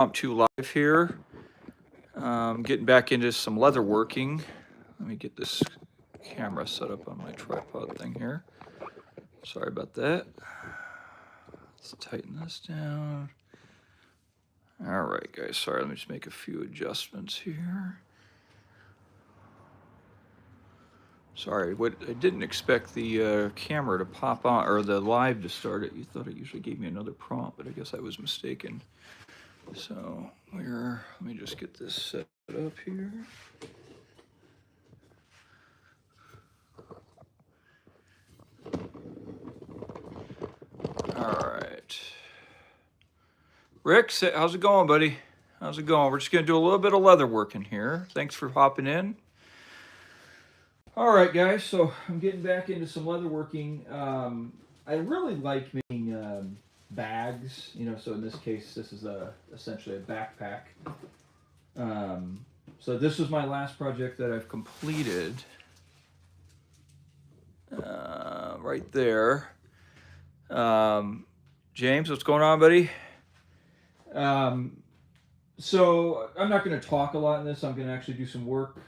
impromptu live here. Getting back into some leather working. Let me get this camera set up on my tripod thing here. Sorry about that. Let's tighten this down. All right, guys. Sorry, let me just make a few adjustments here. Sorry, I didn't expect the camera to pop on, or the live to start it. You thought it usually gave me another prompt, but I guess I was mistaken. So let me just get this set up here. All right. Rick, how's it going, buddy? How's it going? We're just going to do a little bit of leather working here. Thanks for hopping in. All right, guys. So I'm getting back into some leather working. I really like making bags. So in this case, this is essentially a backpack. So this was my last project that I've completed. Right there. James, what's going on, buddy? So I'm not going to talk a lot in this. I'm going to actually do some work,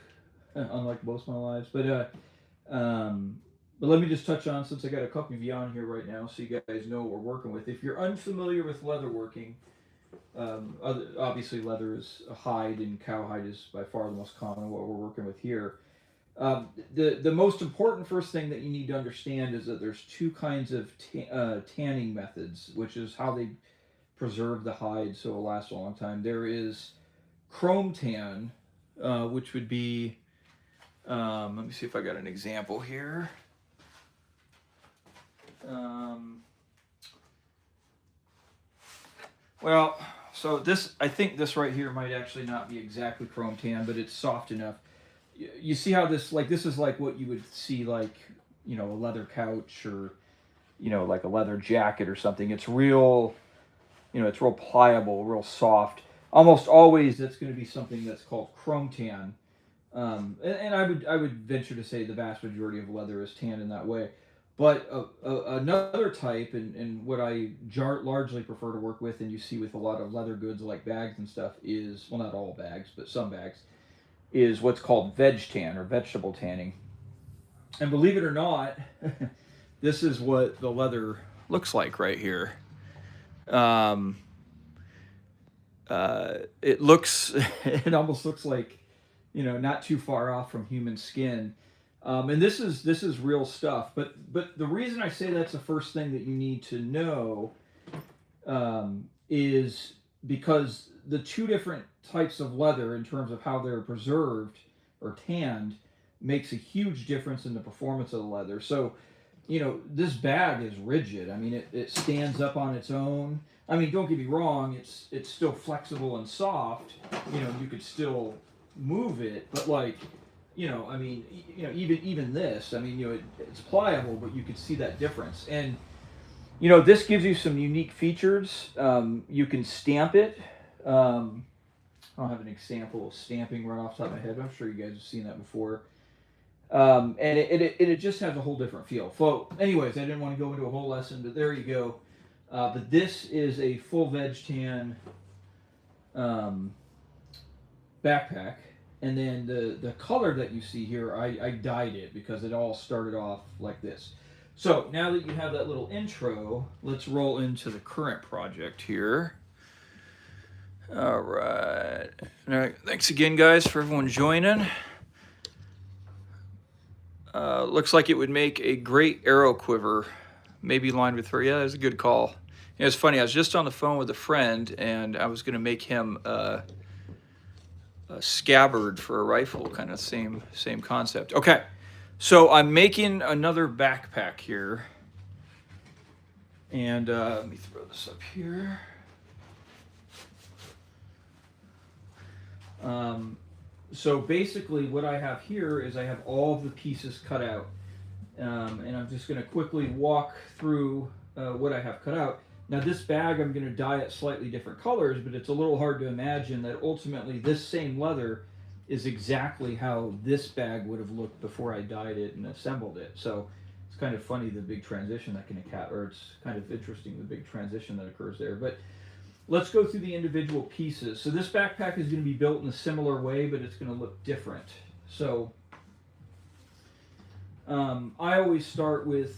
unlike most of my lives. But let me just touch on, since I got a couple of you on here right now, so you guys know what we're working with. If you're unfamiliar with leather working, obviously leather is a hide, and cowhide is by far the most common what we're working with here. The most important first thing that you need to understand is that there's two kinds of tanning methods, which is how they preserve the hide so it'll last a long time. There is chrome tan, which would be, let me see if I got an example here. Well, so this, I think this right here might actually not be exactly chrome tan, but it's soft enough. You see how this is like what you would see like, a leather couch, or, like a leather jacket or something. It's real, it's real pliable, real soft. Almost always that's going to be something that's called chrome tan. And I would venture to say the vast majority of leather is tanned in that way. But another type, and what I largely prefer to work with, and you see with a lot of leather goods like bags and stuff, is, well, not all bags, but some bags, is what's called veg tan, or vegetable tanning. And believe it or not, this is what the leather looks like right here. It looks, it almost looks like, not too far off from human skin. And this is real stuff. But the reason I say that's the first thing that you need to know, is because the two different types of leather, in terms of how they're preserved or tanned, makes a huge difference in the performance of the leather. So, this bag is rigid. I mean, it stands up on its own. I mean, don't get me wrong, it's still flexible and soft. You could still move it, but like, I mean, even this, I mean, it's pliable, but you could see that difference. And this gives you some unique features. You can stamp it. I don't have an example of stamping right off the top of my head, but I'm sure you guys have seen that before. And it just has a whole different feel. So, anyways, I didn't want to go into a whole lesson, but there you go. But this is a full veg tan backpack. And then the color that you see here, I dyed it because it all started off like this. So now that you have that little intro, let's roll into the current project here. All right. All right. Thanks again, guys, for everyone joining. Looks like it would make a great arrow quiver, maybe lined with fur. Yeah, that's a good call. It's funny. I was just on the phone with a friend, and I was going to make him a scabbard for a rifle, kind of same concept. Okay, so I'm making another backpack here, and let me throw this up here. So basically what I have here is I have all of the pieces cut out, and I'm just going to quickly walk through what I have cut out. Now this bag, I'm going to dye it slightly different colors, but it's a little hard to imagine that ultimately this same leather is exactly how this bag would have looked before I dyed it and assembled it. So it's kind of funny, the big transition that can occur, or it's kind of interesting, the big transition that occurs there. But let's go through the individual pieces. So this backpack is going to be built in a similar way, but it's going to look different. So I always start with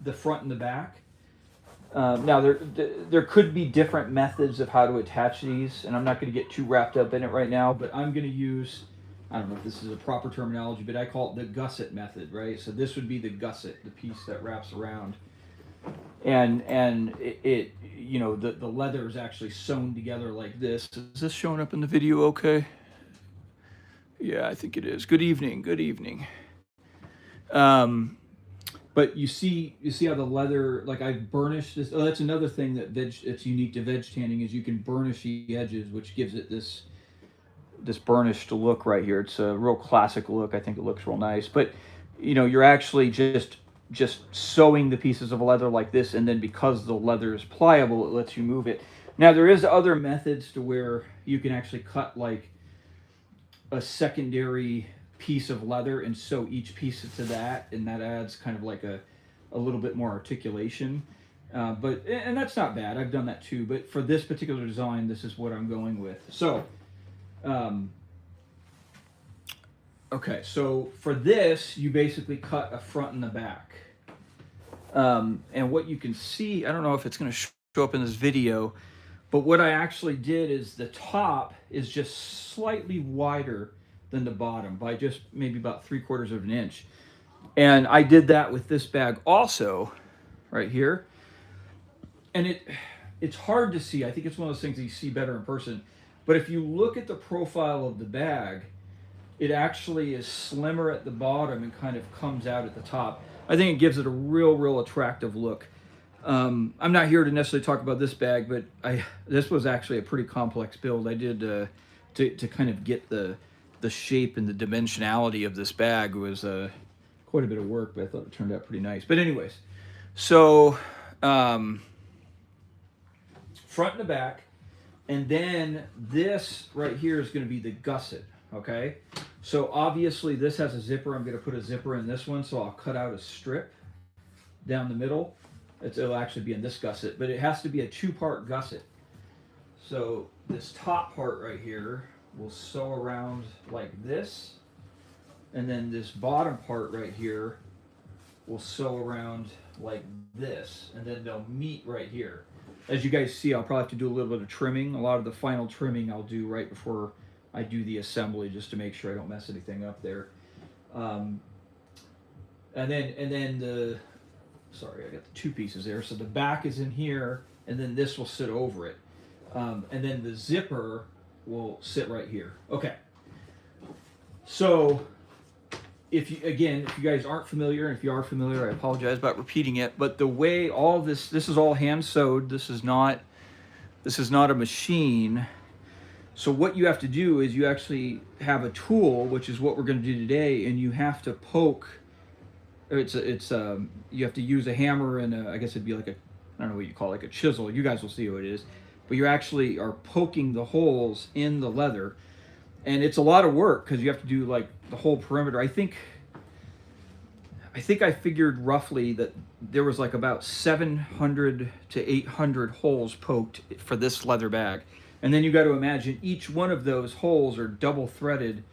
the front and the back. Now there could be different methods of how to attach these, and I'm not going to get too wrapped up in it right now. But I'm going to use, I don't know if this is a proper terminology, but I call it the gusset method, right? So this would be the gusset, the piece that wraps around, and it you know the leather is actually sewn together like this. Is this showing up in the video? Okay. Yeah, I think it is. Good evening. Good evening. But you see how the leather, like I burnished this. Oh, that's another thing that it's unique to veg tanning is you can burnish the edges, which gives it this burnished look right here. It's a real classic look. I think it looks real nice. But you know, you're actually just sewing the pieces of leather like this, and then because the leather is pliable, it lets you move it. Now there is other methods to where you can actually cut like a secondary piece of leather and sew each piece to that, and that adds kind of like a little bit more articulation. But and that's not bad. I've done that too. But for this particular design, this is what I'm going with. So, okay. So for this, you basically cut a front and the back. And what you can see, I don't know if it's going to show up in this video, but what I actually did is the top is just slightly wider than the bottom by just maybe about 3/4 of an inch. And I did that with this bag also, right here. And it's hard to see. I think it's one of those things that you see better in person. But if you look at the profile of the bag, it actually is slimmer at the bottom and kind of comes out at the top. I think it gives it a real attractive look. I'm not here to necessarily talk about this bag, but this was actually a pretty complex build. I did to kind of get the shape and the dimensionality of this bag was quite a bit of work, but I thought it turned out pretty nice. But anyways, so front and the back, and then this right here is going to be the gusset. Okay, so obviously this has a zipper. I'm going to put a zipper in this one, so I'll cut out a strip down the middle. It'll actually be in this gusset, but it has to be a 2-part gusset. So this top part right here will sew around like this, and then this bottom part right here will sew around like this, and then they'll meet right here. As you guys see, I'll probably have to do a little bit of trimming. A lot of the final trimming I'll do right before I do the assembly, just to make sure I don't mess anything up there. And then the, sorry, I got the 2 pieces there. So the back is in here, and then this will sit over it. And then the zipper will sit right here. Okay. So if you guys aren't familiar, and if you are familiar, I apologize about repeating it, but the way all this is all hand sewed. This is not a machine. So what you have to do is you actually have a tool, which is what we're going to do today, and you have to poke. You have to use a hammer and I guess it'd be like I don't know what you call it, like a chisel. You guys will see what it is, but you actually are poking the holes in the leather, and it's a lot of work because you have to do like the whole perimeter. I think I figured roughly that there was like about 700 to 800 holes poked for this leather bag. And then you got to imagine each one of those holes are double threaded.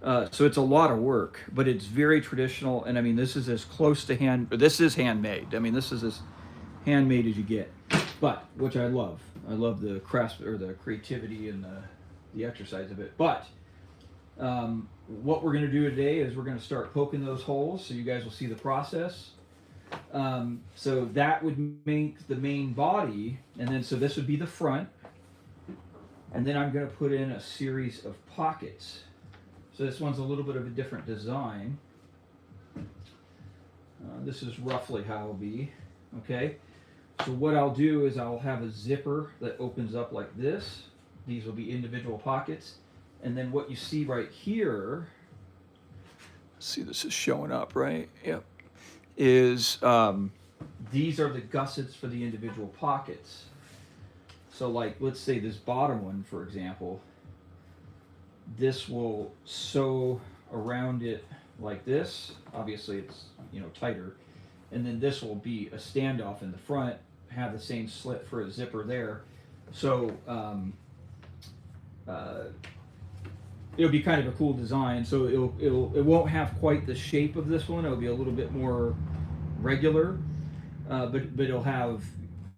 So it's a lot of work, but it's very traditional. And I mean, this is as close to this is handmade. I mean, this is as handmade as you get, but which I love. I love the crafts or the creativity and the exercise of it. But what we're going to do today is we're going to start poking those holes, so you guys will see the process. So that would make the main body, and then so this would be the front. And then I'm going to put in a series of pockets. So this one's a little bit of a different design. This is roughly how it'll be. Okay. So what I'll do is I'll have a zipper that opens up like this. These will be individual pockets. And then what you see right here, see this is showing up, right? Yep. Is these are the gussets for the individual pockets. So like, let's say this bottom one, for example, this will sew around it like this. Obviously it's, tighter. And then this will be a standoff in the front, have the same slit for a zipper there. So uh, it'll be kind of a cool design. So it won't have quite the shape of this one. It'll be a little bit more regular, but it'll have,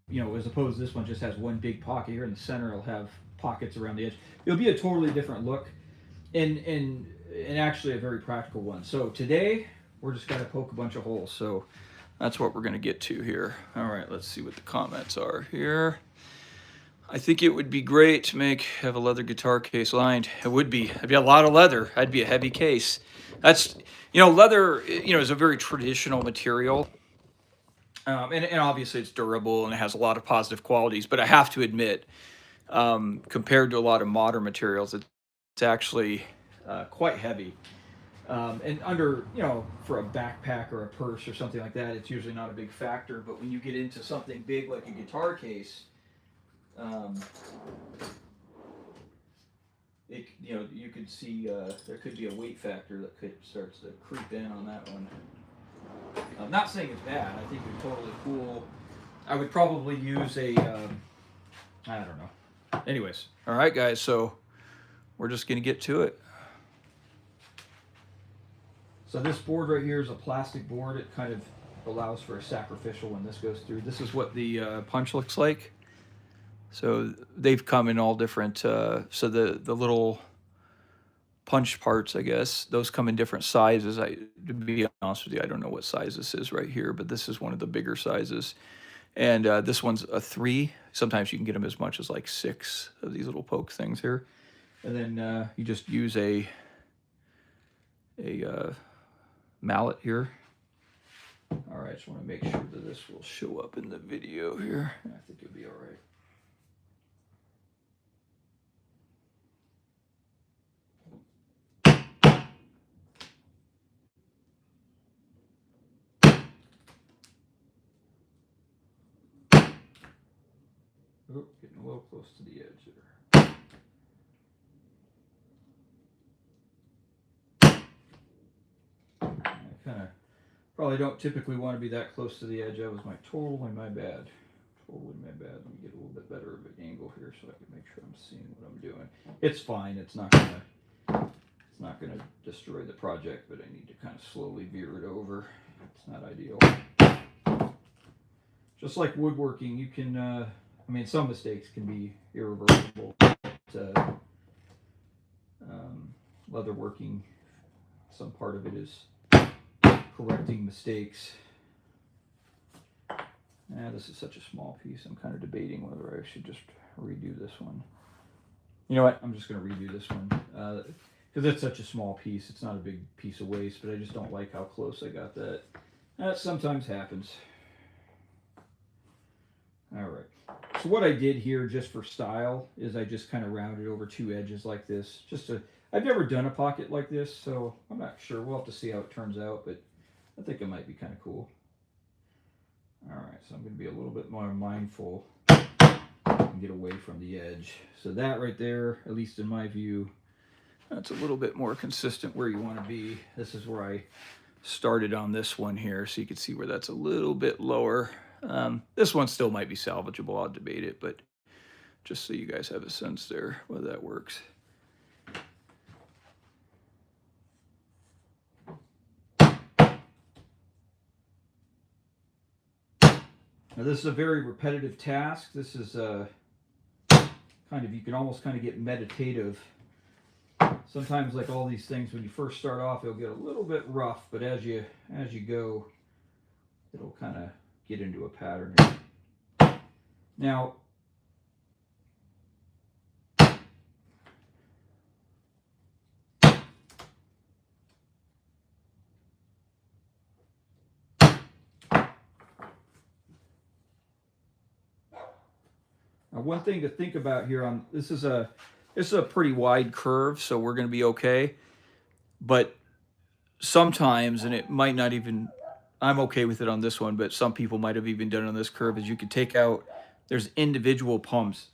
as opposed to this one just has one big pocket here in the center. It'll have pockets around the edge. It'll be a totally different look, and actually a very practical one. So today we're just gonna poke a bunch of holes. So that's what we're gonna get to here. All right, let's see what the comments are here. I think it would be great to have a leather guitar case lined. It would be. It'd be a lot of leather. That'd be a heavy case. That's, leather, is a very traditional material. And obviously it's durable and it has a lot of positive qualities. But I have to admit, compared to a lot of modern materials, it's actually quite heavy. And under, for a backpack or a purse or something like that, it's usually not a big factor. But when you get into something big like a guitar case, you could see there could be a weight factor that starts to creep in on that one. I'm not saying it's bad. I think it's totally cool. I would probably use I don't know. Anyways, all right, guys. So we're just gonna get to it. So this board right here is a plastic board. It kind of allows for a sacrificial when this goes through. This is what the punch looks like. So they've come in all different, so the little punch parts, I guess, those come in different sizes. To be honest with you, I don't know what size this is right here, but this is one of the bigger sizes. And this one's a 3. Sometimes you can get them as much as like 6 of these little poke things here. And then you just use a mallet here. All right, just want to make sure that this will show up in the video here. I think it'll be all right. Oh, getting a little close to the edge there. I kind of probably don't typically want to be that close to the edge. That was totally my bad. Totally my bad. Let me get a little bit better of an angle here so I can make sure I'm seeing what I'm doing. It's fine. It's not gonna destroy the project, but I need to kind of slowly veer it over. It's not ideal. Just like woodworking, you can. Some mistakes can be irreversible. But, leatherworking, some part of it is correcting mistakes. This is such a small piece. I'm kind of debating whether I should just redo this one. You know what? I'm just going to redo this one because it's such a small piece. It's not a big piece of waste, but I just don't like how close I got that. That sometimes happens. All right. So what I did here just for style is I just kind of rounded over 2 edges like this. I've never done a pocket like this, so I'm not sure. We'll have to see how it turns out, but I think it might be kind of cool. All right, so I'm going to be a little bit more mindful and get away from the edge. So that right there, at least in my view, that's a little bit more consistent where you want to be. This is where I started on this one here, so you can see where that's a little bit lower. This one still might be salvageable. I'll debate it, but just so you guys have a sense there whether that works. Now this is a very repetitive task. This is you can almost kind of get meditative. Sometimes, like all these things, when you first start off, it'll get a little bit rough, but as you go, it'll kind of get into a pattern here. Now, one thing to think about here this is a pretty wide curve, so we're going to be okay. But sometimes, and it might not even, I'm okay with it on this one, but some people might have even done it on this curve, is you can take out, there's individual punches,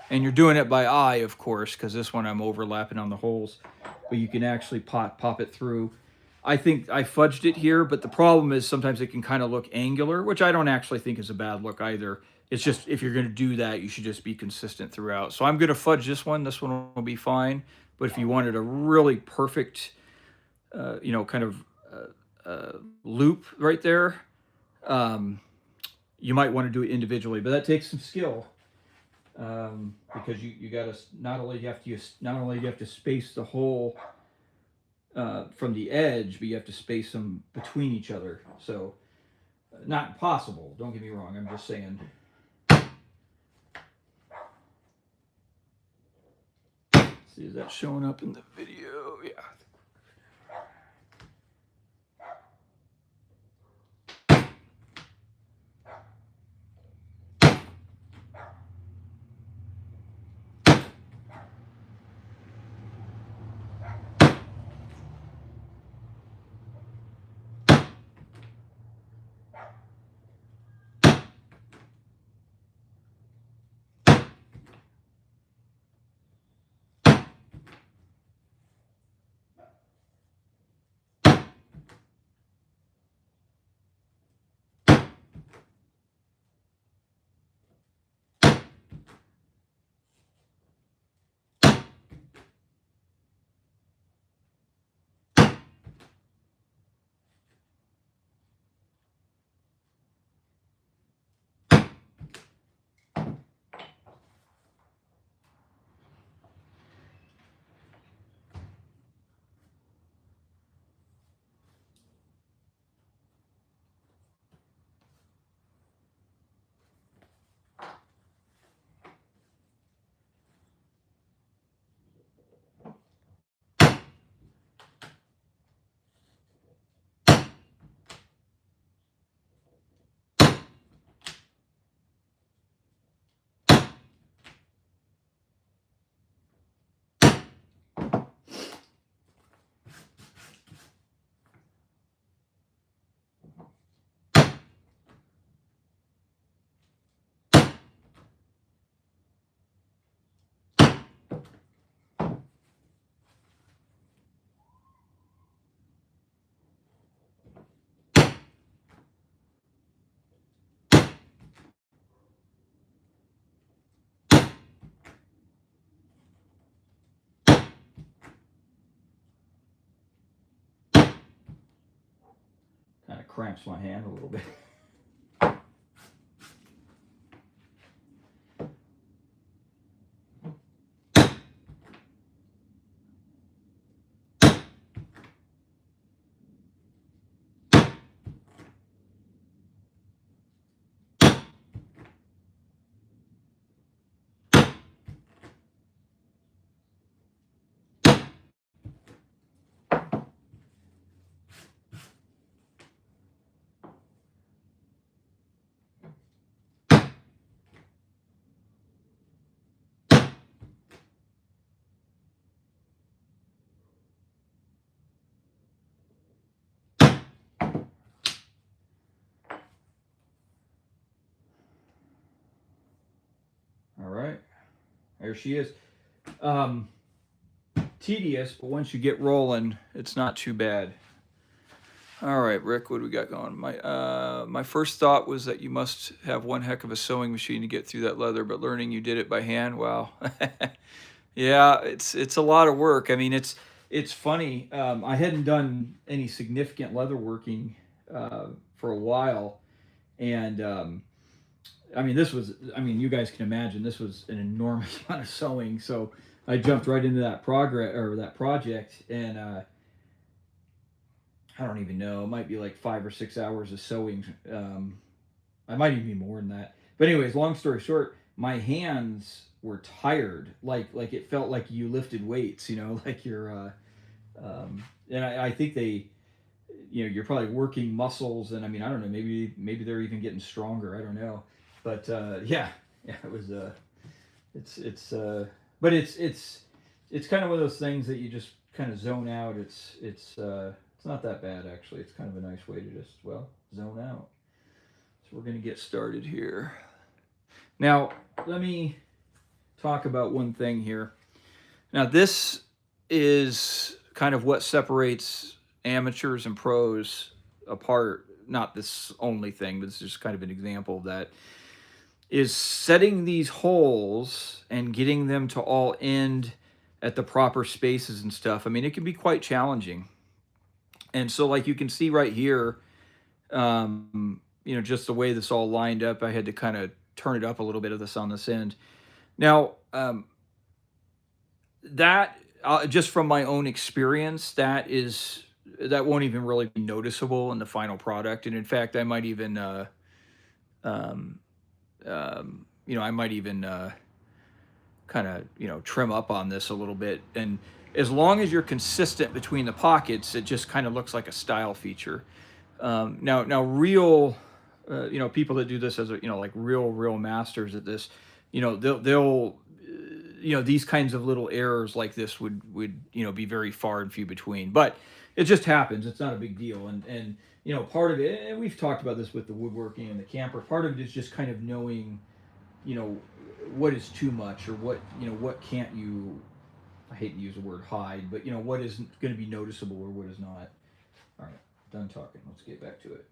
and you're doing it by eye, of course, because this one I'm overlapping on the holes, but you can actually pop it through. I think I fudged it here, but the problem is sometimes it can kind of look angular, which I don't actually think is a bad look either. It's just, if you're going to do that, you should just be consistent throughout. So I'm going to fudge this one. This one will be fine. But if you wanted a really perfect, kind of loop right there, um, you might want to do it individually. But that takes some skill, because you got to, not only you have to space the hole from the edge, but you have to space them between each other. So not impossible. Don't get me wrong. I'm just saying. See, is that showing up in the video? Yeah. Kind of cramps my hand a little bit. All right, there she is. Um, Tedious, but once you get rolling, it's not too bad. All right, Rick, what do we got going? My first thought was that you must have one heck of a sewing machine to get through that leather, but learning you did it by hand, wow. Yeah, it's a lot of work. I mean, it's funny. I hadn't done any significant leather working for a while, and I mean, you guys can imagine this was an enormous amount of sewing. So I jumped right into that project, and I don't even know. It might be like 5 or 6 hours of sewing. I might even be more than that. But anyways, long story short, my hands were tired. Like it felt like you lifted weights. like you're. And I think you're probably working muscles, and I mean, I don't know. Maybe they're even getting stronger. I don't know. But yeah, it was. But it's kind of one of those things that you just kind of zone out. It's not that bad, actually. It's kind of a nice way to just, zone out. So we're going to get started here. Now, let me talk about one thing here. Now, this is kind of what separates amateurs and pros apart. Not this only thing, but it's just kind of an example of that. is setting these holes and getting them to all end at the proper spaces and stuff. I mean, it can be quite challenging. And so, like you can see right here, just the way this all lined up, I had to kind of turn it up a little bit of this on this end. Now, that just from my own experience, that won't even really be noticeable in the final product. And in fact, I might even, um, I might even kind of trim up on this a little bit. And as long as you're consistent between the pockets, it just kind of looks like a style feature. Now, real, people that do this as like real masters at this, they'll these kinds of little errors like this would be very far and few between. But it just happens. It's not a big deal. And part of it, and we've talked about this with the woodworking and the camper. Part of it is just kind of knowing, you know, what is too much or what can't you. I hate to use the word hide, but what is going to be noticeable or what is not. All right, done talking. Let's get back to it.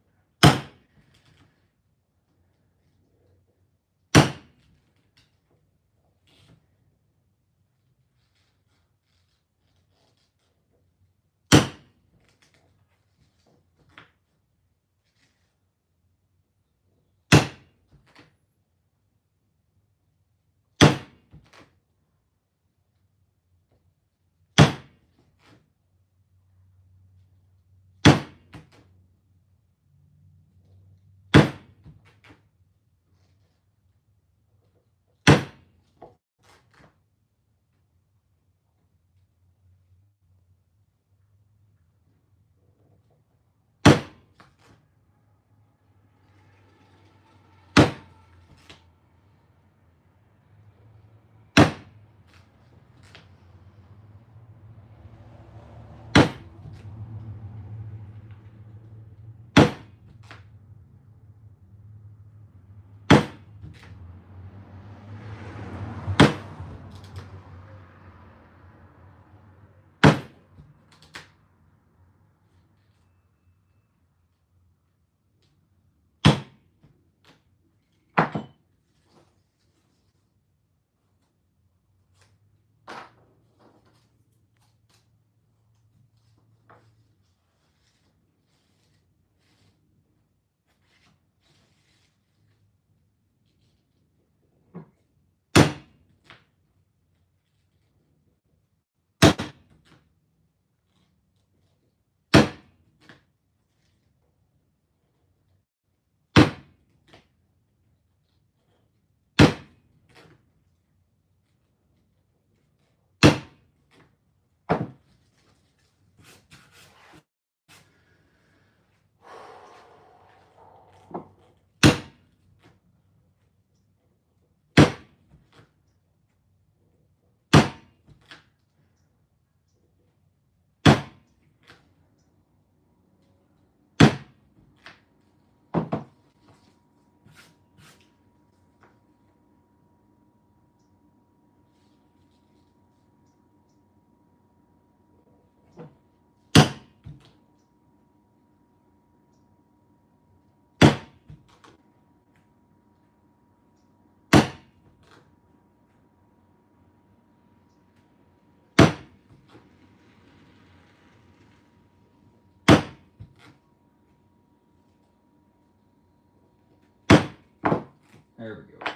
There we go.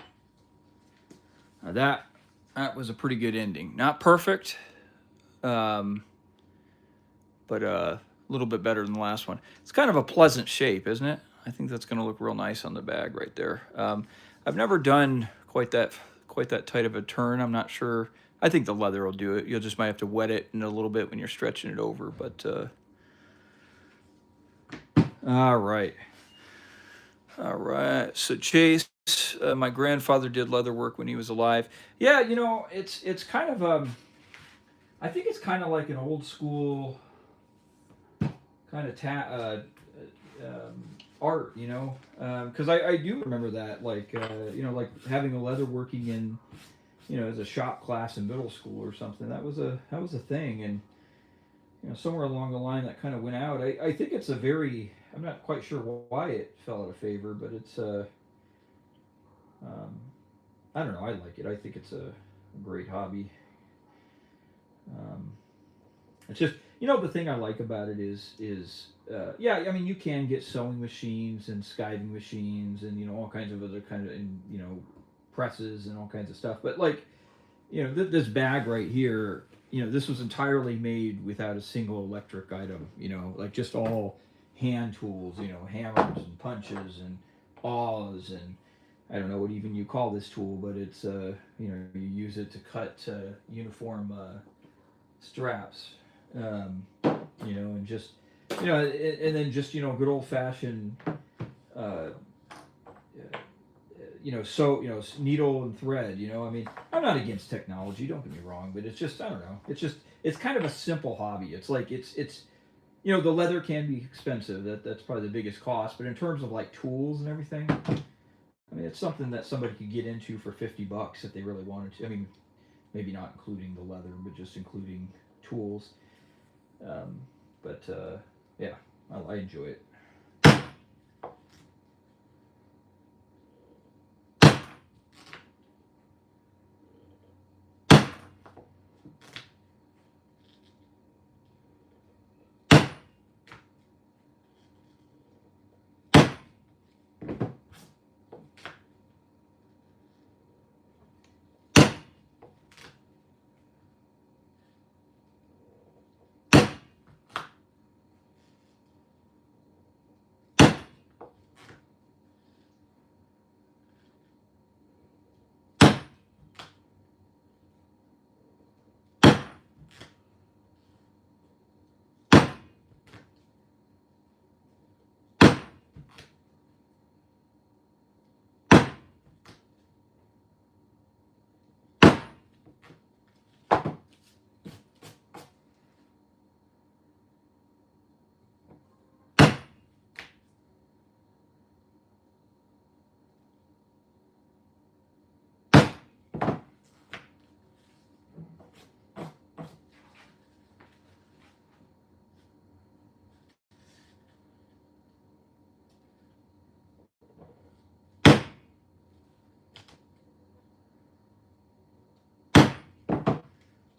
Now that was a pretty good ending. Not perfect, um, but a little bit better than the last one. It's kind of a pleasant shape, isn't it? I think that's going to look real nice on the bag right there. I've never done quite that tight of a turn. I'm not sure. I think the leather will do it. You'll just might have to wet it in a little bit when you're stretching it over. But all right. All right. So Chase, my grandfather did leather work when he was alive. Yeah, it's kind of I think it's kind of like an old school kind of art, because I do remember that, like like having a leather working in, as a shop class in middle school or something. That was a thing, and somewhere along the line that kind of went out. I think it's a very I'm not quite sure why it fell out of favor, but it's Um, I don't know. I like it. I think it's a great hobby. Um, it's just, the thing I like about it is yeah. I mean, you can get sewing machines and skiving machines and all kinds of other kind of and presses and all kinds of stuff. But like this bag right here, this was entirely made without a single electric item. Like just all hand tools. Hammers and punches and aws and I don't know what even you call this tool, but it's you use it to cut uniform straps, um, and just and then just good old fashioned, uh, needle and thread. I mean, I'm not against technology. Don't get me wrong, but it's just I don't know. It's kind of a simple hobby. It's like it's the leather can be expensive. That's probably the biggest cost. But in terms of like tools and everything, I mean, it's something that somebody could get into for $50 if they really wanted to. I mean, maybe not including the leather, but just including tools. Um, but yeah, I enjoy it.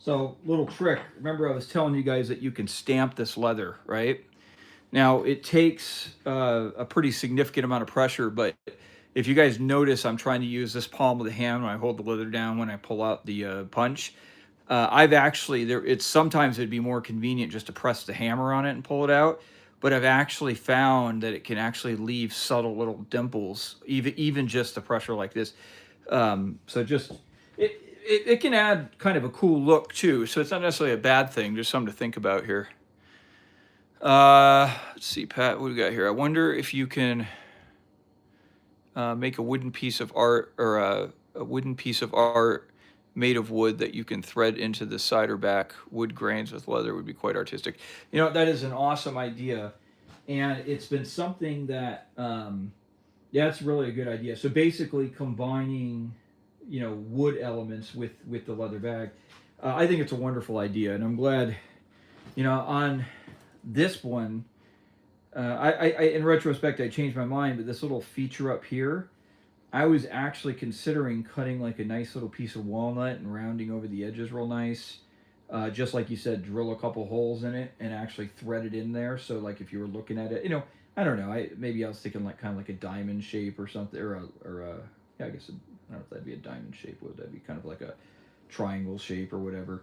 So, little trick. Remember, I was telling you guys that you can stamp this leather, right? Now, it takes a pretty significant amount of pressure, but if you guys notice, I'm trying to use this palm of the hand when I hold the leather down when I pull out the punch. I've actually there. It's sometimes it'd be more convenient just to press the hammer on it and pull it out, but I've actually found that it can actually leave subtle little dimples, even just the pressure like this. So just it can add kind of a cool look too. So it's not necessarily a bad thing. Just something to think about here. Let's see, Pat, what do we got here? I wonder if you can make a wooden piece of art or a wooden piece of art made of wood that you can thread into the side or back. Wood grains with leather would be quite artistic. That is an awesome idea. And it's been something that, yeah, it's really a good idea. So basically combining, wood elements with the leather bag. I think it's a wonderful idea. And I'm glad, on this one, in retrospect, I changed my mind, but this little feature up here, I was actually considering cutting like a nice little piece of walnut and rounding over the edges real nice. Just like you said, drill a couple holes in it and actually thread it in there. So like if you were looking at it, I don't know. Maybe I was thinking like kind of like a diamond shape or something, or yeah, I guess I don't know if that'd be a diamond shape. Would that be kind of like a triangle shape or whatever?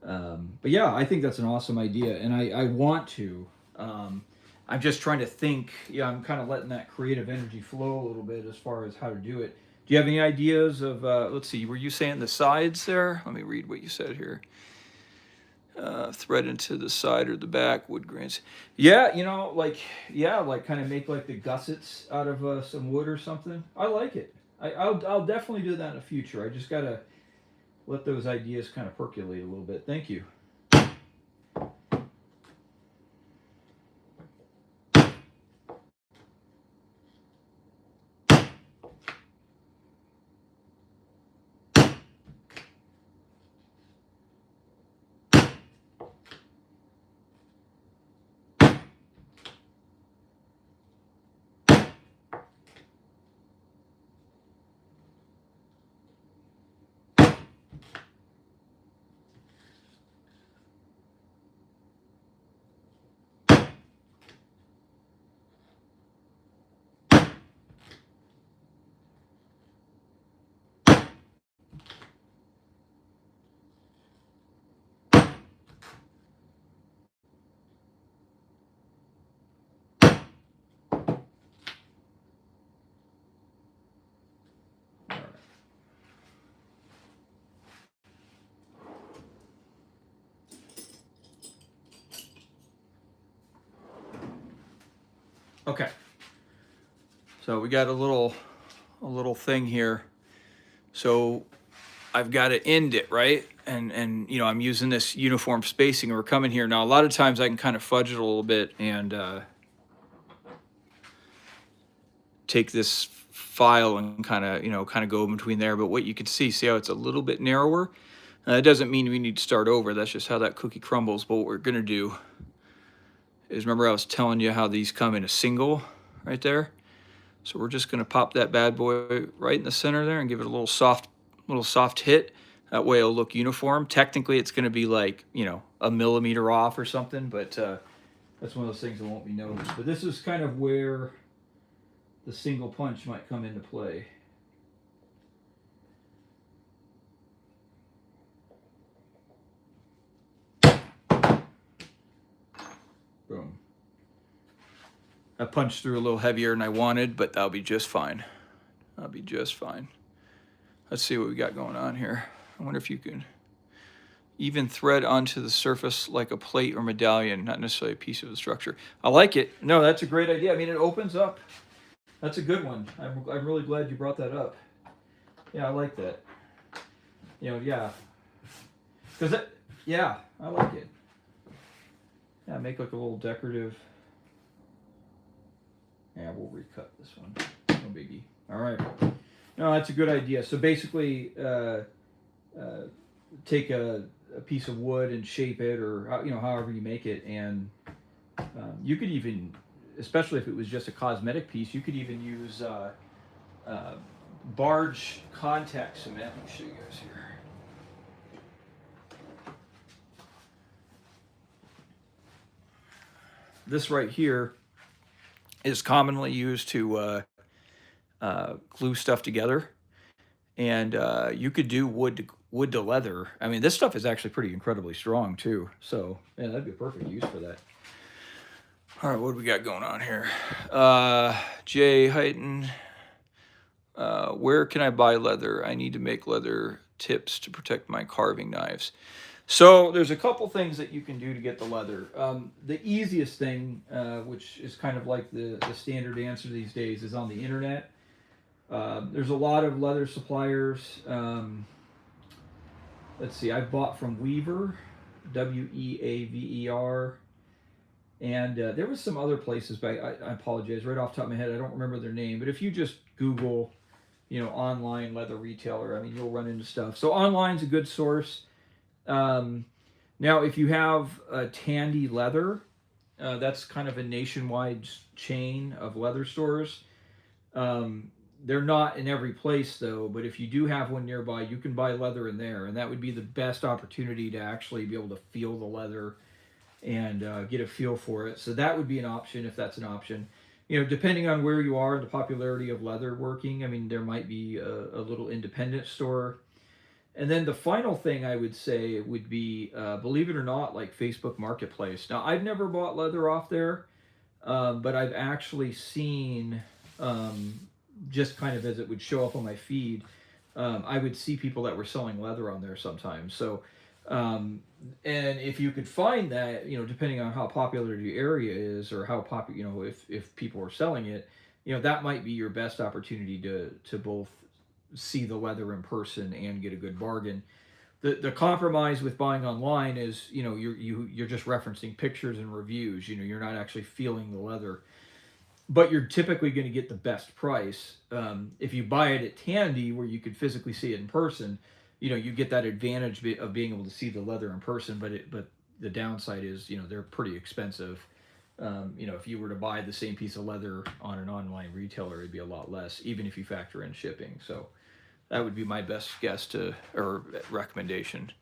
But yeah, I think that's an awesome idea, and I want to. I'm just trying to think. Yeah, I'm kind of letting that creative energy flow a little bit as far as how to do it. Do you have any ideas of? Let's see. Were you saying the sides there? Let me read what you said here. Thread into the side or the back, wood grains. Yeah, like kind of make like the gussets out of some wood or something. I like it. I'll definitely do that in the future. I just gotta let those ideas kind of percolate a little bit. Thank you. Okay, so we got a little thing here. So I've got to end it, right? And you know, I'm using this uniform spacing, and we're coming here. Now, a lot of times I can kind of fudge it a little bit and take this file and kind of, you know, kind of go in between there. But what you can see how it's a little bit narrower? That doesn't mean we need to start over. That's just how that cookie crumbles. But what we're gonna do is, remember I was telling you how these come in a single right there? So we're just gonna pop that bad boy right in the center there and give it a little soft hit. That way it'll look uniform. Technically it's gonna be like, you know, a millimeter off or something, but that's one of those things that won't be noticed. But this is kind of where the single punch might come into play. Boom. I punched through a little heavier than I wanted, but that'll be just fine. That'll be just fine. Let's see what we got going on here. I wonder if you can even thread onto the surface like a plate or medallion, not necessarily a piece of the structure. I like it. No, that's a great idea. I mean, it opens up. That's a good one. I'm really glad you brought that up. Yeah, I like that. You know, yeah. Because it, yeah, I like it. Yeah, make like a little decorative. Yeah, we'll recut this one. No biggie. All right. No, that's a good idea. So basically, take a piece of wood and shape it, or you know, however you make it, and you could even, especially if it was just a cosmetic piece, you could even use barge contact cement. Let me show you guys here. This right here is commonly used to glue stuff together, and you could do wood to leather. I mean, this stuff is actually pretty incredibly strong too. So yeah, that'd be a perfect use for that. All right, what do we got going on here? Jay Heighton, where can I buy leather? I need to make leather tips to protect my carving knives. So there's a couple things that you can do to get the leather. The easiest thing, which is kind of like the standard answer these days, is on the internet. There's a lot of leather suppliers. Let's see, I've bought from Weaver, Weaver, and there was some other places, but I apologize, right off the top of my head, I don't remember their name. But if you just Google, you know, online leather retailer, I mean, you'll run into stuff. So online's a good source. Now, if you have Tandy Leather, that's kind of a nationwide chain of leather stores. They're not in every place though, but if you do have one nearby, you can buy leather in there, and that would be the best opportunity to actually be able to feel the leather and get a feel for it. So that would be an option if that's an option. You know, depending on where you are and the popularity of leather working, I mean, there might be a little independent store. And then the final thing I would say would be, believe it or not, like Facebook Marketplace. Now, I've never bought leather off there, but I've actually seen, just kind of as it would show up on my feed, I would see people that were selling leather on there sometimes. So, and if you could find that, you know, depending on how popular your area is or how popular, you know, if people are selling it, you know, that might be your best opportunity to both see the leather in person and get a good bargain. The compromise with buying online is, you know, you're just referencing pictures and reviews. You know, you're not actually feeling the leather, but you're typically going to get the best price. If you buy it at Tandy, where you could physically see it in person, you know, you get that advantage of being able to see the leather in person. But the downside is, you know, they're pretty expensive. You know, if you were to buy the same piece of leather on an online retailer, it'd be a lot less, even if you factor in shipping. So that would be my best guess or recommendation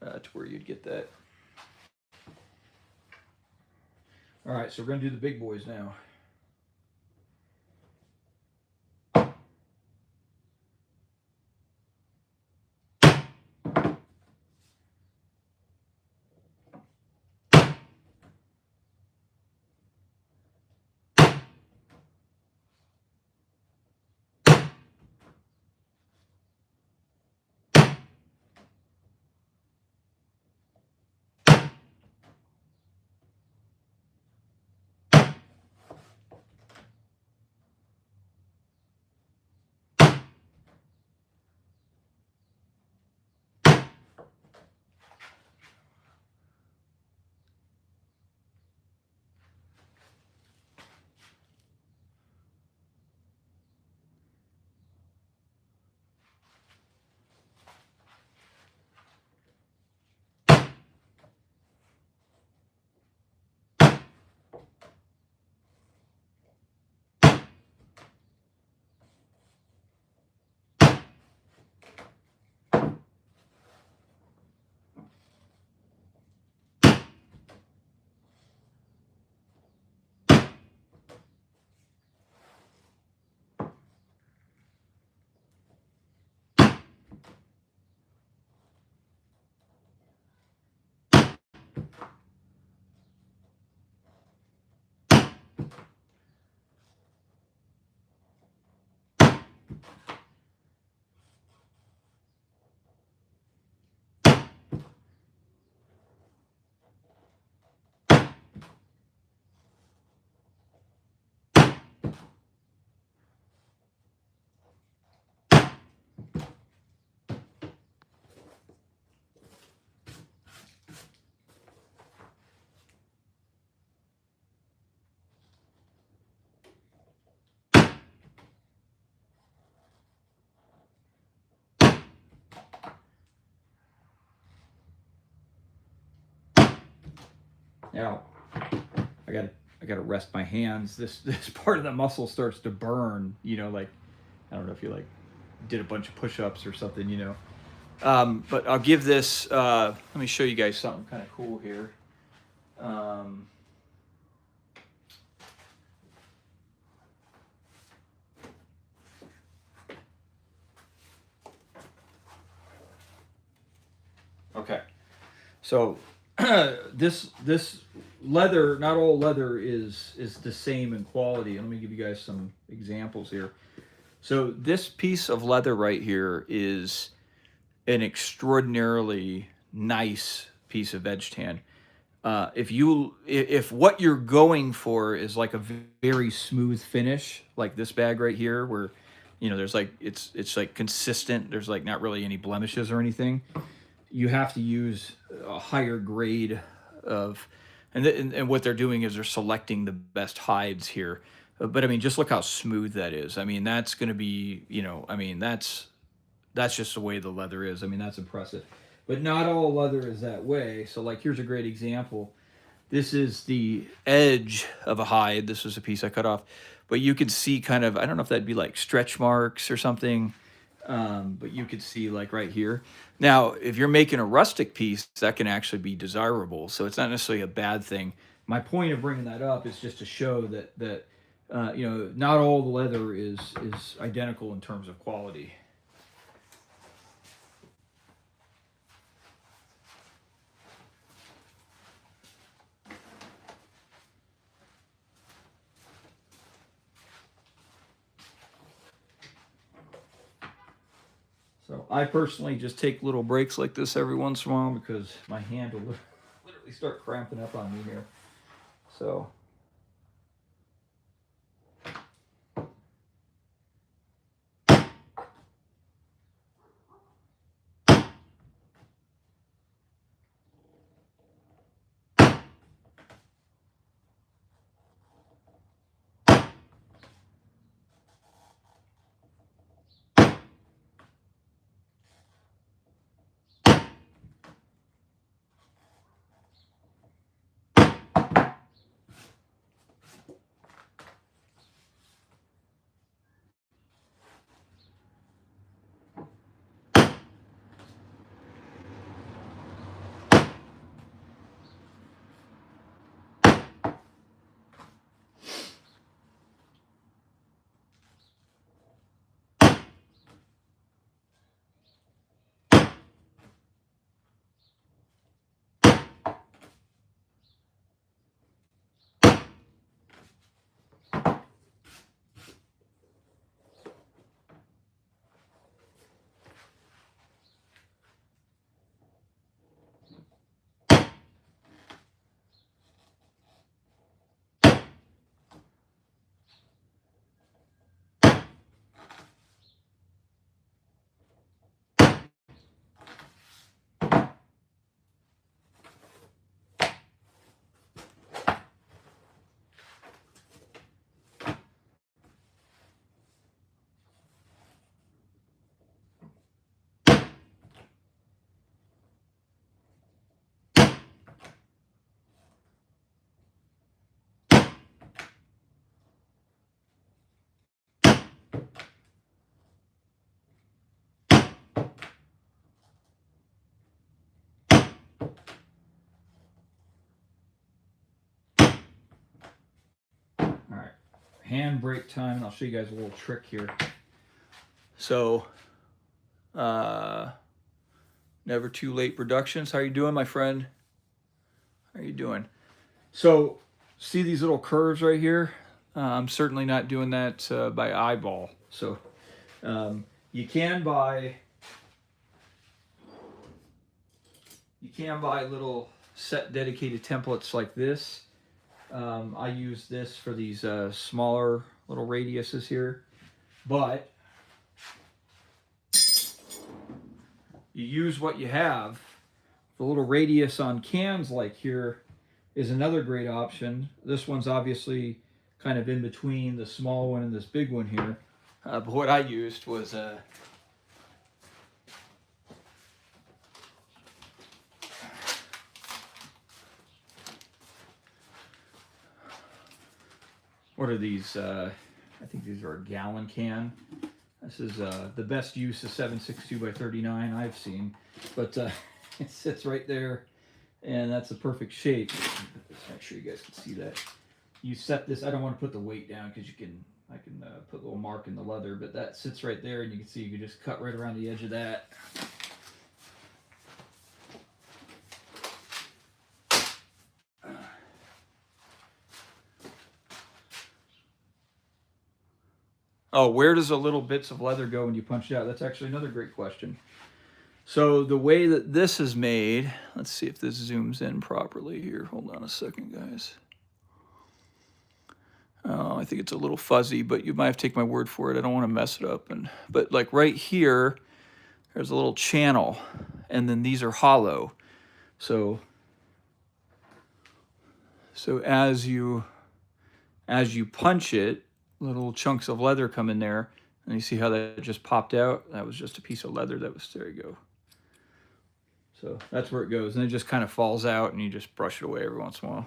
to where you'd get that. All right, so we're gonna do the big boys now. Now, I gotta rest my hands. This part of the muscle starts to burn. Like, I don't know if you like did a bunch of push-ups or something. But I'll give this. Let me show you guys something kind of cool here. Um, okay, so this leather, not all leather is the same in quality. Let me give you guys some examples here. So this piece of leather right here is an extraordinarily nice piece of edge tan. If what you're going for is like a very smooth finish, like this bag right here, where there's like it's like consistent. There's like not really any blemishes or anything. You have to use a higher grade of, and what they're doing is they're selecting the best hides here. But I mean, just look how smooth that is. I mean, that's going to be, I mean, that's just the way the leather is. I mean, that's impressive. But not all leather is that way. So, like, here's a great example. This is the edge of a hide. This was a piece I cut off. But you can see kind of, I don't know if that'd be like stretch marks or something. But you could see like right here. Now, if you're making a rustic piece, that can actually be desirable. So it's not necessarily a bad thing. My point of bringing that up is just to show that not all the leather is identical in terms of quality. So I personally just take little breaks like this every once in a while because my hand will literally start cramping up on me here. So. All right, hand break time, and I'll show you guys a little trick here. So, Never Too Late Productions. How you doing, my friend? How you doing? So, see these little curves right here? I'm certainly not doing that by eyeball. So, you can buy little set dedicated templates like this. I use this for these smaller little radiuses here, but you use what you have. The little radius on cans like here is another great option. This one's obviously kind of in between the small one and this big one here. But what I used was what are these? I think these are a gallon can. This is the best use of 762 by 39 I've seen, but it sits right there, and that's the perfect shape. Just make sure you guys can see that. You set this. I don't want to put the weight down because I can put a little mark in the leather, but that sits right there, and you can see you can just cut right around the edge of that. Oh, where does the little bits of leather go when you punch it out? That's actually another great question. So the way that this is made, let's see if this zooms in properly here. Hold on a second, guys. Oh, I think it's a little fuzzy, but you might have to take my word for it. I don't want to mess it up. But like right here, there's a little channel, and then these are hollow. So as you punch it, little chunks of leather come in there, and you see how that just popped out? That was just a piece of leather that was, there you go. So that's where it goes, and it just kind of falls out, and you just brush it away every once in a while.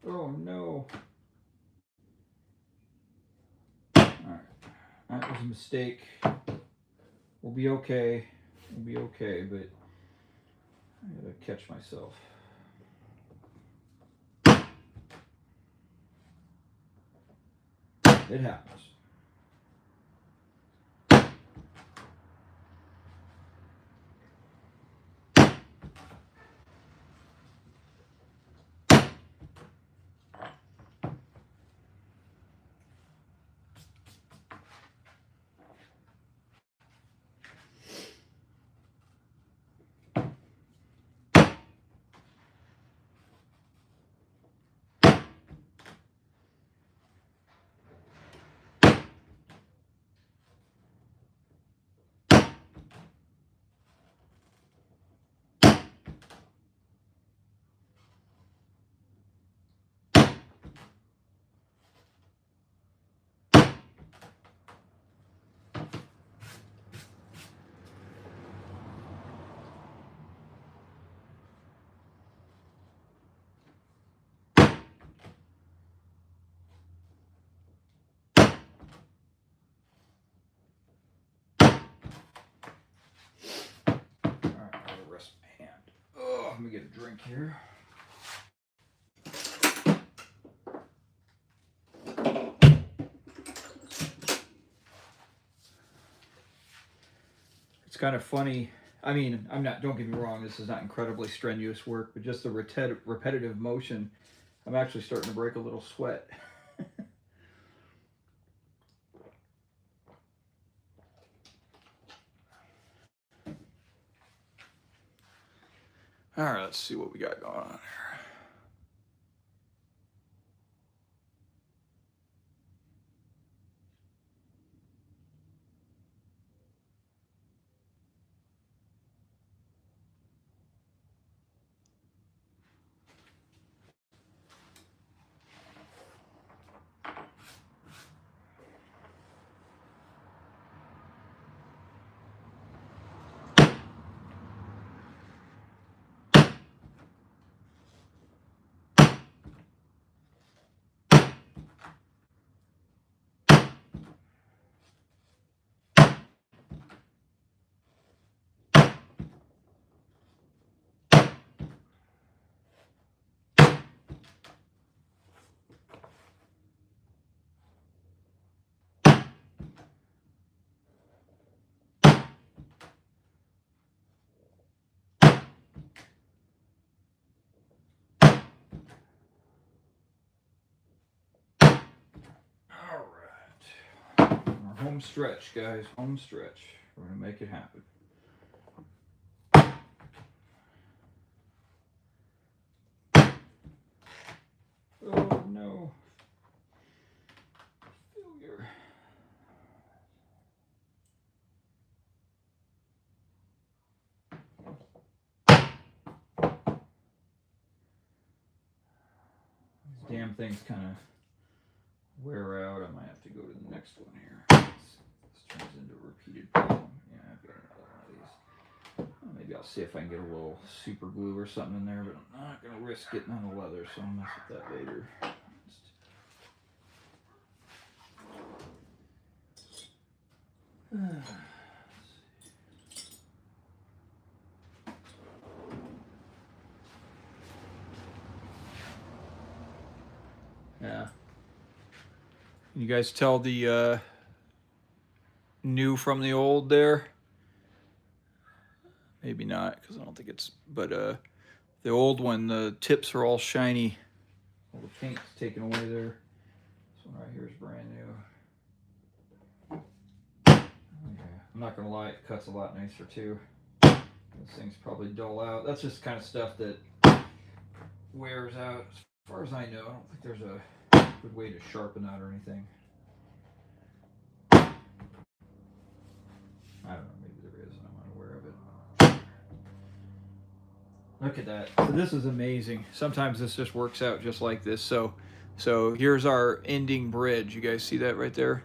Oh no. Alright. That was a mistake. We'll be okay. We'll be okay, but I gotta catch myself. It happens. Let me get a drink here. it's kind of funny. I mean, I'm not. Don't get me wrong. This is not incredibly strenuous work, but just the repetitive motion. I'm actually starting to break a little sweat. All right, let's see what we got going on here. All right, our home stretch, guys. Home stretch. We're gonna make it happen. Oh no. Failure. These damn things kind of wear out. I might have to go to the next one here. This turns into a repeated problem. Yeah, I've got another one of these. Well, maybe I'll see if I can get a little super glue or something in there, but I'm not going to risk getting on the leather, so I'll mess with that later. Yeah. You guys tell the new from the old there? Maybe not, because I don't think it's, but the old one, the tips are all shiny. All the paint's taken away there. This one right here is brand new. Okay. I'm not gonna lie, it cuts a lot nicer too. This thing's probably dull out. That's just kind of stuff that wears out. As far as I know, I don't think there's a good way to sharpen that or anything. I don't know, maybe there is, and I'm unaware of it. Look at that. So this is amazing. Sometimes this just works out just like this. So here's our ending bridge. You guys see that right there?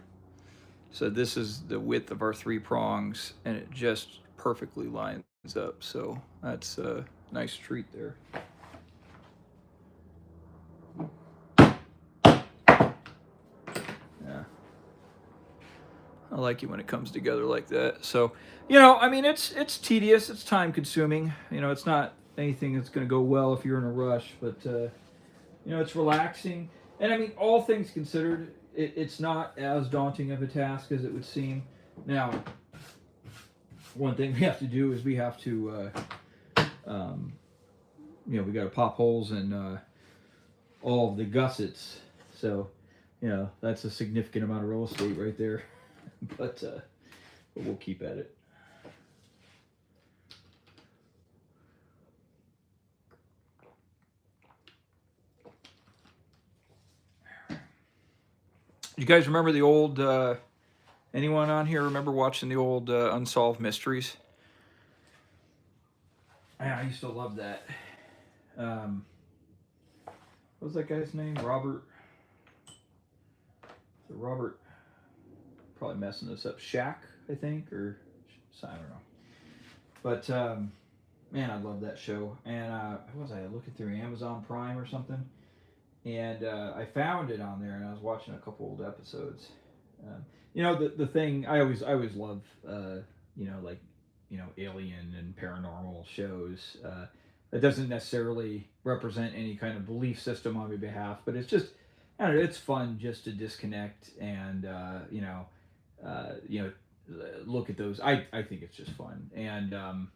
So this is the width of our 3 prongs, and it just perfectly lines up. So that's a nice treat there. Yeah. I like it when it comes together like that. So, I mean, it's tedious, it's time consuming. It's not anything that's going to go well if you're in a rush, but it's relaxing. And I mean, all things considered, it's not as daunting of a task as it would seem. Now, one thing we have to do is we have to, we got to pop holes in all of the gussets. So, that's a significant amount of real estate right there. but we'll keep at it. You guys remember the old, anyone on here remember watching the old Unsolved Mysteries? Yeah, I used to love that. What was that guy's name? Robert, probably messing this up. Shaq, I think, or I don't know. But man, I love that show. And what was I looking through Amazon Prime or something? And I found it on there, and I was watching a couple old episodes. The thing I always love, alien and paranormal shows. That doesn't necessarily represent any kind of belief system on my behalf, but it's just, I don't know, it's fun just to disconnect and look at those. I think it's just fun. And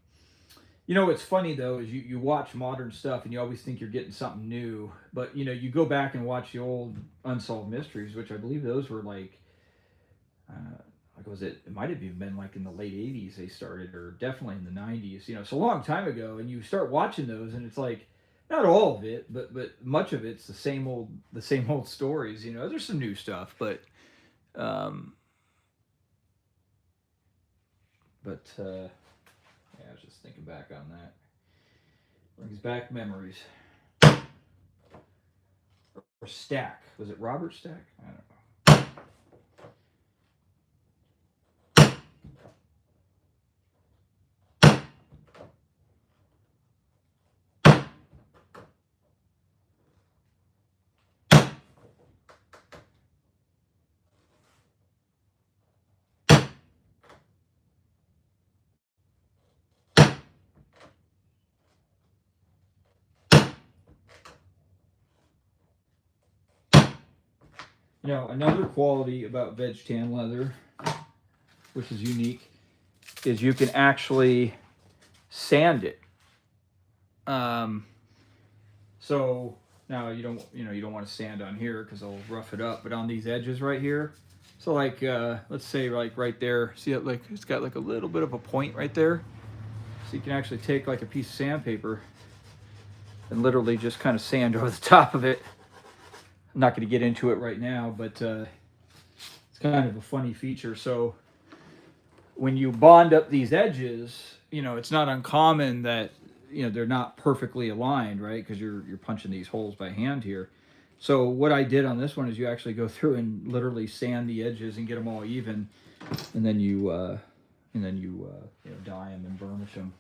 what's funny though is you watch modern stuff and you always think you're getting something new, but you go back and watch the old unsolved mysteries, which I believe those were like was it? It might have even been like in the late '80s they started, or definitely in the '90s. It's a long time ago, and you start watching those, and it's like not all of it, but much of it's the same old stories. There's some new stuff, um, but yeah, I was just thinking back on that. Brings back memories. Or Stack. Was it Robert Stack? I don't know. Another quality about veg tan leather, which is unique, is you can actually sand it. Um, so now you don't want to sand on here because it'll rough it up, but on these edges right here. So like let's say like right there, see it, like it's got like a little bit of a point right there. So you can actually take like a piece of sandpaper and literally just kind of sand over the top of it. I'm not going to get into it right now, but it's kind of a funny feature. So when you bond up these edges, it's not uncommon that they're not perfectly aligned, right? Because you're punching these holes by hand here. So what I did on this one is you actually go through and literally sand the edges and get them all even, and then you dye them and burnish them.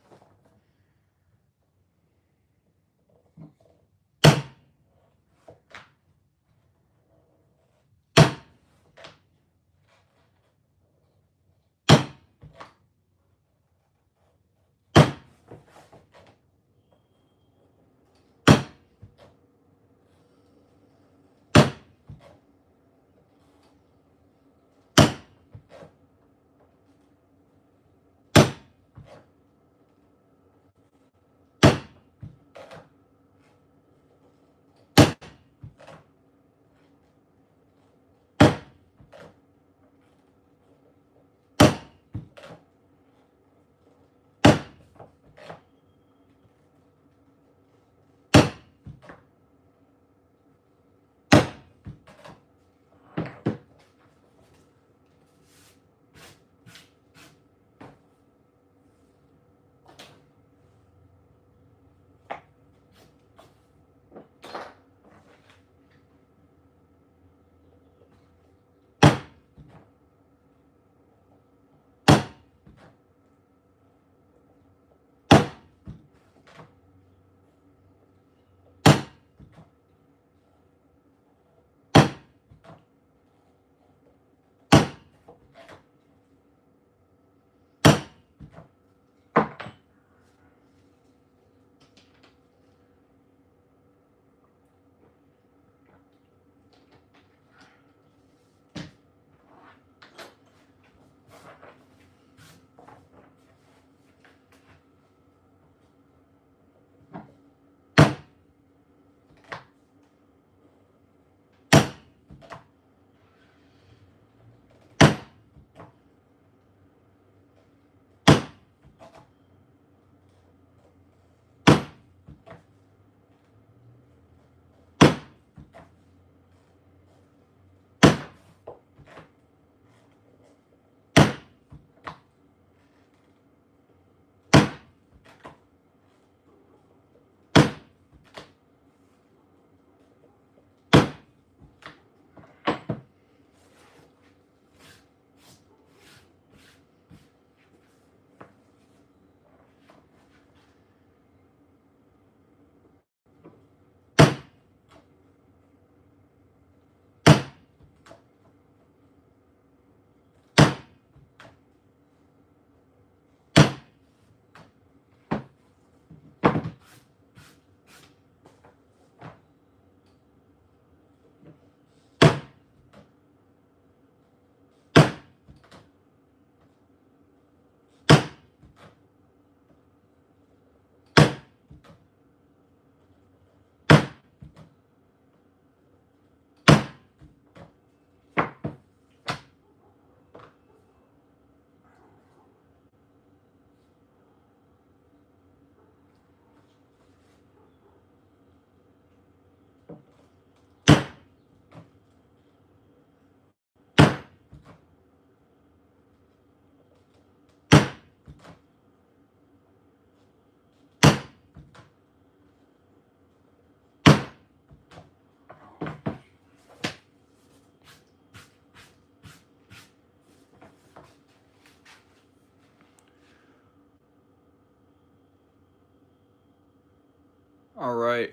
All right.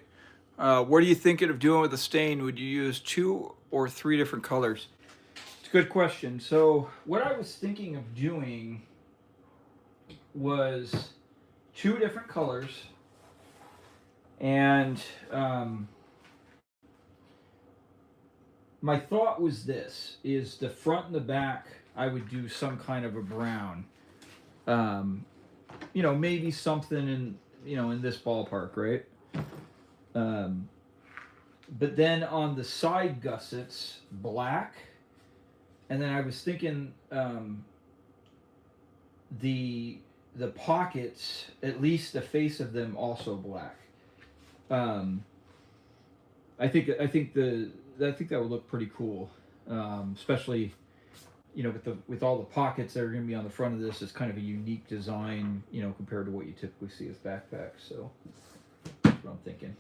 What are you thinking of doing with the stain? Would you use 2 or 3 different colors? It's a good question. So, what I was thinking of doing was 2 different colors, and um, my thought was this: is the front and the back I would do some kind of a brown. Um, maybe something in this ballpark, right? Um, but then on the side gussets, black, and then I was thinking the the pockets, at least the face of them, also black. Um, I think that would look pretty cool, especially with all the pockets that are going to be on the front of this. It's kind of a unique design, compared to what you typically see as backpacks. So that's what I'm thinking.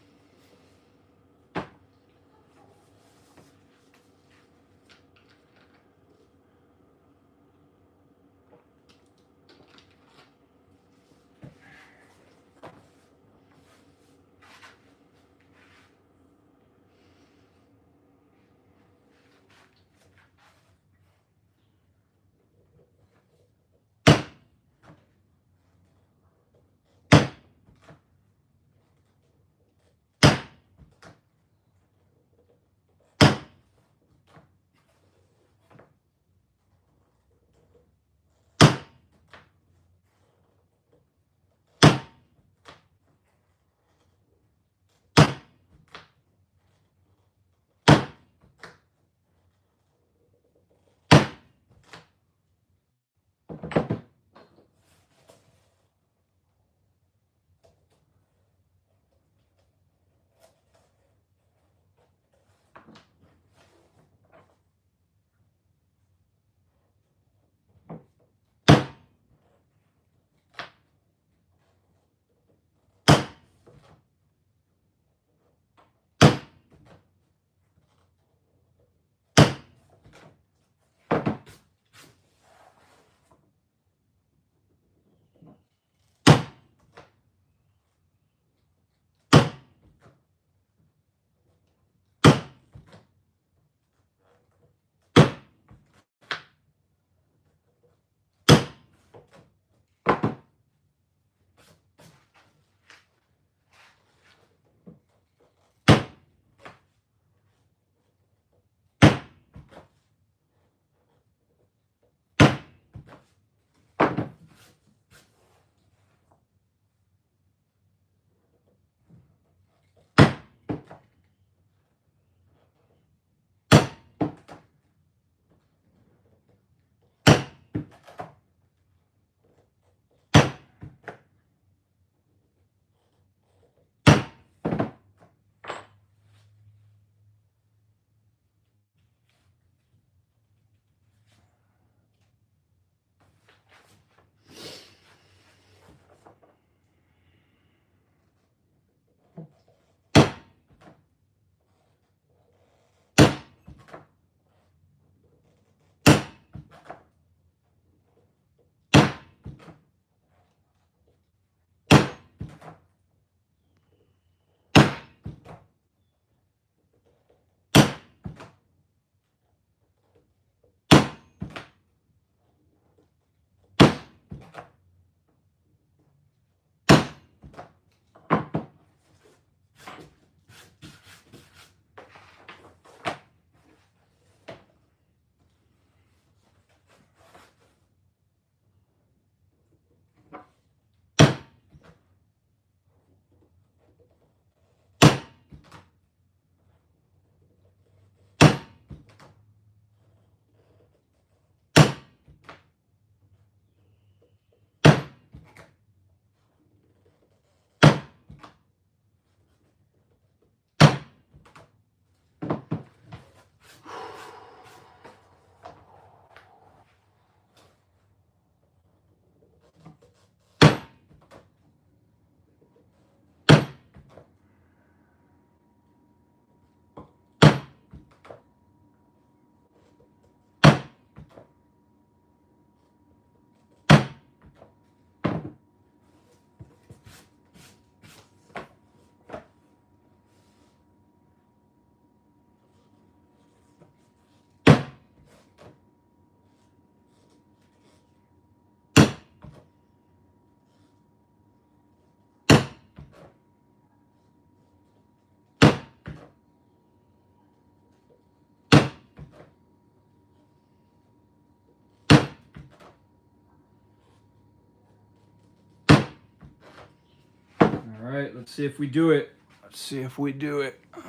right, let's see if we do it. Let's see if we do it. Let's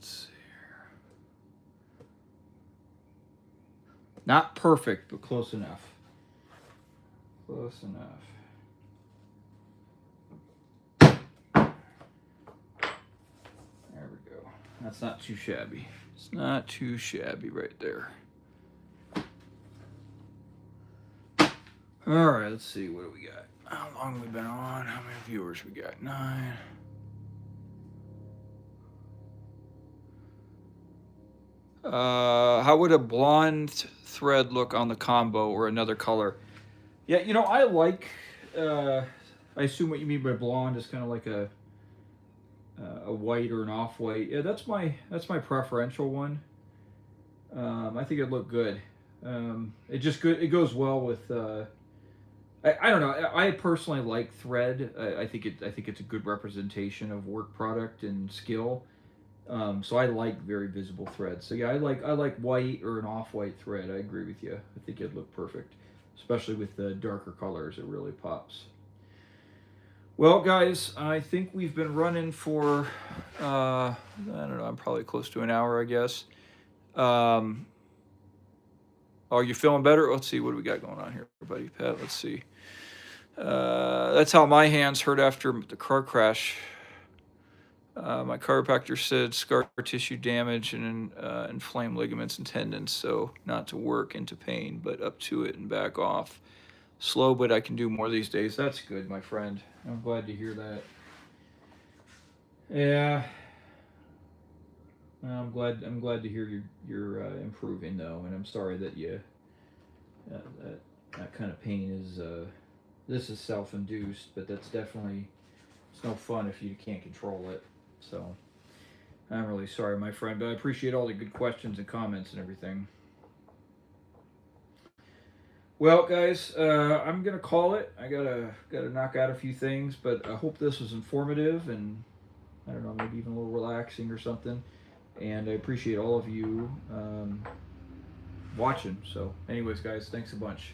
see here. Not perfect, but close enough. Close enough. There we go. That's not too shabby. It's not too shabby right there. All right, let's see. What do we got? How long have we been on? How many viewers we got? 9. How would a blonde thread look on the combo or another color? Yeah, you know, I like. I assume what you mean by blonde is kind of like a white or an off-white. Yeah, that's my preferential one. I think it'd look good. It just good. It goes well with. I don't know. I personally like thread. I think it's a good representation of work product and skill. So I like very visible threads. So yeah, I like white or an off-white thread. I agree with you. I think it'd look perfect, especially with the darker colors. It really pops. Well, guys, I think we've been running for I don't know. I'm probably close to an hour, I guess. Are you feeling better? Let's see. What do we got going on here, buddy? Pat, let's see. That's how my hands hurt after the car crash. My chiropractor said scar tissue damage and inflamed ligaments and tendons, so not to work into pain, but up to it and back off. Slow, but I can do more these days. That's good, my friend. I'm glad to hear that. Yeah. I'm glad to hear you're improving though, and I'm sorry that you that kind of pain is this is self-induced, but that's definitely it's no fun if you can't control it. So I'm really sorry, my friend, but I appreciate all the good questions and comments and everything. Well, guys, I'm gonna call it. I gotta knock out a few things, but I hope this was informative and I don't know, maybe even a little relaxing or something. And I appreciate all of you watching. So, anyways, guys, thanks a bunch.